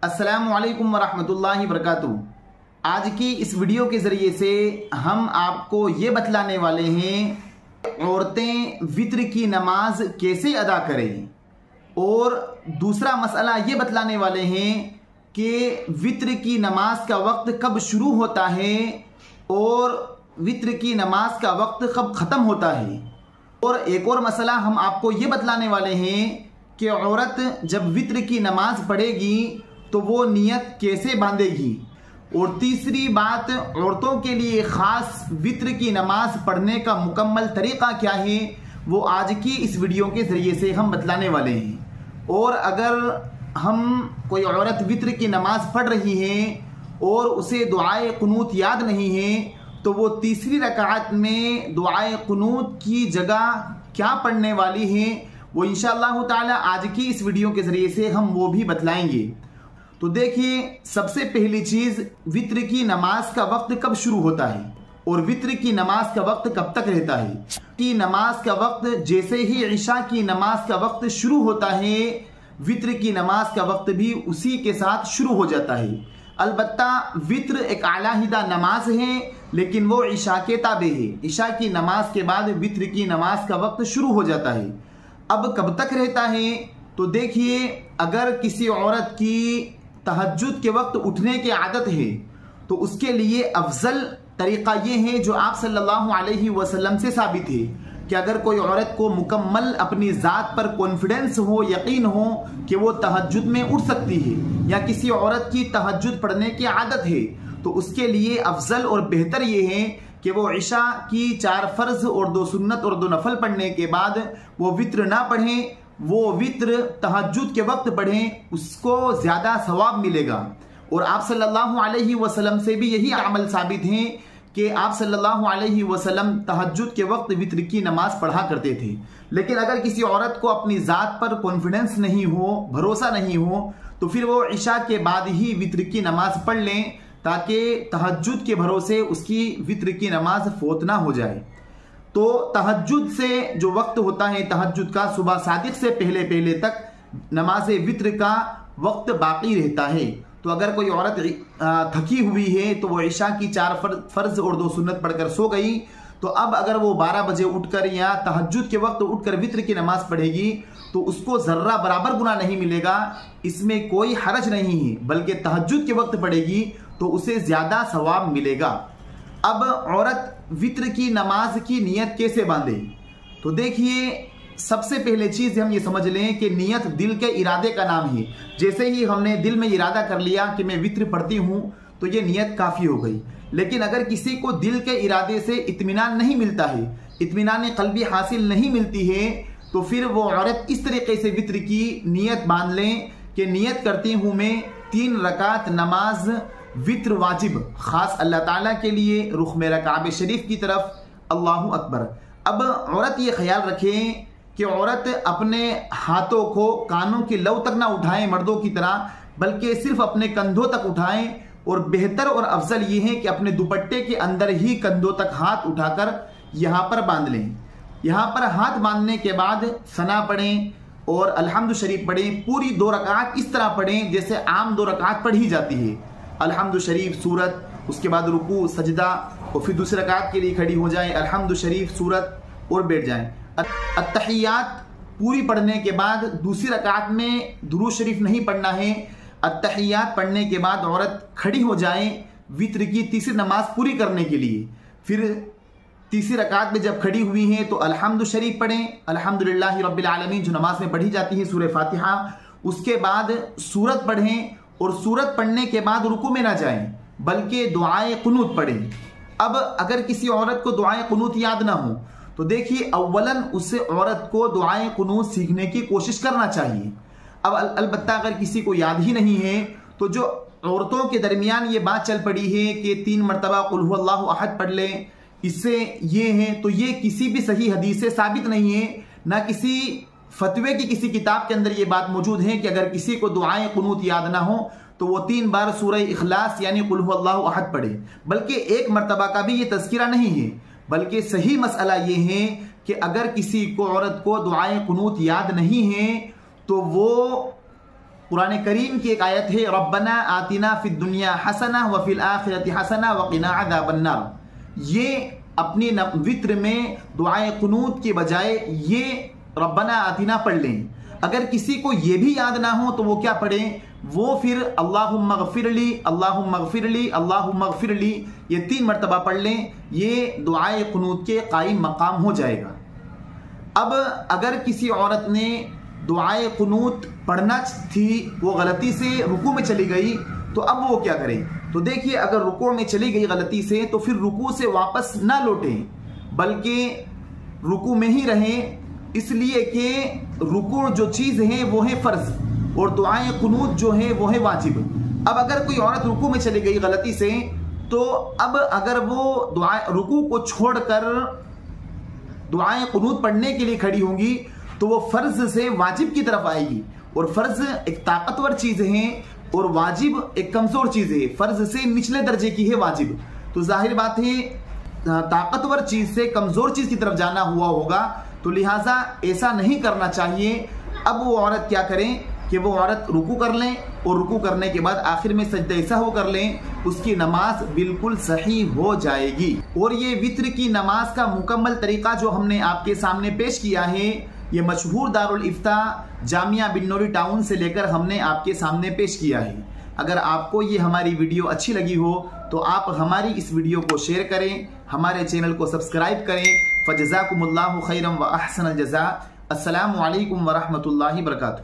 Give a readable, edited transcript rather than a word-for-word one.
अस्सलामुअलैकुम वरहमतुल्लाहि वबरकातुहू। आज की इस वीडियो के ज़रिए से हम आपको ये बतलाने वाले हैं औरतें वित्र की नमाज कैसे अदा करें, और दूसरा मसला ये बतलाने वाले हैं कि वित्र की नमाज का वक्त कब शुरू होता है और वित्र की नमाज का वक्त कब ख़त्म होता है। और एक और मसला हम आपको ये बतलाने वाले हैं कि औरत जब वित्र की नमाज पढ़ेगी तो वो नियत कैसे बांधेगी। और तीसरी बात, औरतों के लिए ख़ास वित्र की नमाज पढ़ने का मुकम्मल तरीक़ा क्या है, वो आज की इस वीडियो के ज़रिए से हम बतलाने वाले हैं। और अगर हम कोई औरत वित्र की नमाज पढ़ रही है और उसे दुआए कुनूत याद नहीं है तो वो तीसरी रकात में दुआए कुनूत की जगह क्या पढ़ने वाली है, वो इंशाअल्लाह ताला आज की इस वीडियो के ज़रिए से हम वो भी बतलाएंगे। तो देखिए, सबसे पहली चीज़, वित्र की नमाज का वक्त कब शुरू होता है और वित्र की नमाज का वक्त कब तक रहता है। की नमाज का वक्त जैसे ही इशा की नमाज का वक्त शुरू होता है, वित्र की नमाज का वक्त भी उसी के साथ शुरू हो जाता है। अलबत्ता वित्र एक आलाहिदा नमाज है, लेकिन वो इशा के ताबे है। इशा की नमाज के बाद वित्र की नमाज का वक्त शुरू हो जाता है। अब कब तक रहता है, तो देखिए, अगर किसी औरत की तहज्जुद के वक्त उठने की आदत है तो उसके लिए अफजल तरीक़ा ये है जो आप सल्लल्लाहु अलैहि वसल्लम से साबित है कि अगर कोई औरत को मुकम्मल अपनी ज़ात पर कॉन्फिडेंस हो, यकीन हो कि वो तहज्जुद में उठ सकती है, या किसी औरत की तहज्जुद पढ़ने की आदत है, तो उसके लिए अफजल और बेहतर ये है कि वो इशा की 4 फ़र्ज़ और 2 सुन्नत और 2 नफल पढ़ने के बाद वो वित्र ना पढ़ें, वो वित्र तहज्जुद के वक्त पढ़ें, उसको ज़्यादा सवाब मिलेगा। और आप सल्लल्लाहु अलैहि वसल्लम से भी यही अमल साबित है कि आप सल्लल्लाहु अलैहि वसल्लम तहज्जुद के वक्त वित्र की नमाज पढ़ा करते थे। लेकिन अगर किसी औरत को अपनी ज़ात पर कॉन्फिडेंस नहीं हो, भरोसा नहीं हो, तो फिर वो इशा के बाद ही वित्र की नमाज पढ़ लें, ताकि तहज्जुद के भरोसे उसकी वित्र की नमाज फोत ना हो जाए। तो तहज्जुद से जो वक्त होता है तहज्जुद का, सुबह सादिक से पहले पहले तक नमाज वित्र का वक्त बाकी रहता है। तो अगर कोई औरत थकी हुई है तो वो इशा की 4 फ़र्ज़ और 2 सुन्नत पढ़कर सो गई, तो अब अगर वो 12 बजे उठकर या तहज्जुद के वक्त उठकर वित्र की नमाज पढ़ेगी तो उसको ज़र्रा बराबर गुनाह नहीं मिलेगा। इसमें कोई हरज नहीं है, बल्कि तहज्जुद के वक्त पढ़ेगी तो उसे ज़्यादा सवाब मिलेगा। अब औरत वित्र की नमाज की नियत कैसे बांधे, तो देखिए, सबसे पहले चीज़ हम ये समझ लें कि नियत दिल के इरादे का नाम है। जैसे ही हमने दिल में इरादा कर लिया कि मैं वित्र पढ़ती हूँ तो ये नियत काफ़ी हो गई। लेकिन अगर किसी को दिल के इरादे से इत्मीनान नहीं मिलता है, इत्मीनान क़ल्बी हासिल नहीं मिलती है, तो फिर वो औरत इस तरीके से वित्र की नियत बांध लें कि नियत करती हूँ मैं 3 रकात नमाज वित्र वाजिब, ख़ास अल्लाह ताला के लिए, रुख मेरा काबे शरीफ की तरफ, अल्लाहु अकबर। अब औरत ये ख्याल रखें कि औरत अपने हाथों को कानों की लौ तक ना उठाएं मर्दों की तरह, बल्कि सिर्फ अपने कंधों तक उठाएं। और बेहतर और अफजल ये है कि अपने दुपट्टे के अंदर ही कंधों तक हाथ उठाकर यहाँ पर बांध लें। यहाँ पर हाथ बांधने के बाद सना पढ़ें और अल्हम्दु शरीफ पढ़ें। पूरी 2 रकात इस तरह पढ़ें जैसे आम 2 रकात पढ़ी जाती है। अल्हम्दु शरीफ सूरत, उसके बाद रुकू सजदा, और फिर दूसरी रकात के लिए खड़ी हो जाएं, अल्हम्दु शरीफ सूरत और बैठ जाएं। अत्तहियात पूरी पढ़ने के बाद दूसरी रकात में दुरूद शरीफ नहीं पढ़ना है। अत्तहियात पढ़ने के बाद औरत खड़ी हो जाए वित्र की तीसरी नमाज पूरी करने के लिए। फिर तीसरी रकात में जब खड़ी हुई हैं तो अल्हम्दु शरीफ पढ़ें, अल्हम्दुलिल्लाहि रब्बिल आलमीन जो नमाज में पढ़ी जाती है, सूरह फातिहा। उसके बाद सूरत पढ़ें और सूरत पढ़ने के बाद रुकू में ना जाएं, बल्कि दुआए कुनूत पढ़ें। अब अगर किसी औरत को दुआए कुनूत याद ना हो तो देखिए, अव्वलन उससे औरत को दुआए कुनूत सीखने की कोशिश करना चाहिए। अब अलबत्ता अगर किसी को याद ही नहीं है तो जो औरतों के दरमियान ये बात चल पड़ी है कि 3 मरतबा कुल हुवल्लाहु अहद पढ़ लें, इससे ये है, तो ये किसी भी सही हदीस से साबित नहीं है, ना किसी फतवे की किसी किताब के अंदर ये बात मौजूद है कि अगर किसी को दुआए कुनूत याद ना हो तो वो 3 बार सूरह इखलास यानी कुल हुवल्लाहु अहद पढ़े। बल्कि 1 मरतबा का भी ये तज़किरा नहीं है, बल्कि सही मसला ये है कि अगर किसी को औरत को दुआए कुनूत याद नहीं है तो वो कुरान करीम की एक आयत है, रब्बना आतिना फिद दुनिया हसना व फिल आखिरति हसना व क़िना अज़ाबन्नार। ये अपनी वित्र में दुआए कुनूत के बजाय ये रब्बना आतिना पढ़ लें। अगर किसी को ये भी याद ना हो तो वो क्या पढ़ें, वो फिर अल्लाहुम्मा ग़फ़िरली अल्लाहुम्मा ग़फ़िरली अल्लाहुम्मा ग़फ़िरली ये 3 मरतबा पढ़ लें। ये दुआए कुनूत के कायम मकाम हो जाएगा। अब अगर किसी औरत ने दुआए कुनूत पढ़ना थी, वो गलती से रुकू में चली गई, तो अब वो क्या करे। तो देखिए, अगर रुकू में चली गई गलती से तो फिर रुकू से वापस ना लौटें, बल्कि रुकू में ही रहें, इसलिए कि रुकू जो चीज़ है वो है फ़र्ज और दुआए कुनूत जो है वो है वाजिब। अब अगर कोई औरत रुकू में चली गई गलती से, तो अब अगर वो रुकू को छोड़कर दुआए कुनूत पढ़ने के लिए खड़ी होंगी तो वो फ़र्ज से वाजिब की तरफ आएगी। और फ़र्ज एक ताकतवर चीज़ है और वाजिब एक कमज़ोर चीज़ है। फ़र्ज से निचले दर्जे की है वाजिब। तो जाहिर बात है ताकतवर चीज़ से कमज़ोर चीज़ की तरफ जाना हुआ होगा, तो लिहाजा ऐसा नहीं करना चाहिए। अब वो औरत क्या करें कि वो औरत रुकू कर लें और रुकू करने के बाद आखिर में सजदा सहव कर लें, उसकी नमाज बिल्कुल सही हो जाएगी। और ये वित्र की नमाज का मुकम्मल तरीका जो हमने आपके सामने पेश किया है, ये मशहूर दारुल इफ्ता जामिया बिन्नौरी टाउन से लेकर हमने आपके सामने पेश किया है। अगर आपको ये हमारी वीडियो अच्छी लगी हो तो आप हमारी इस वीडियो को शेयर करें, हमारे चैनल को सब्सक्राइब करें। फ़जज़ाकुमुल्लाहु खैरन व अहसनल जज़ा। अस्सलामु अलैकुम व रहमतुल्लाहि व बरकातुहू।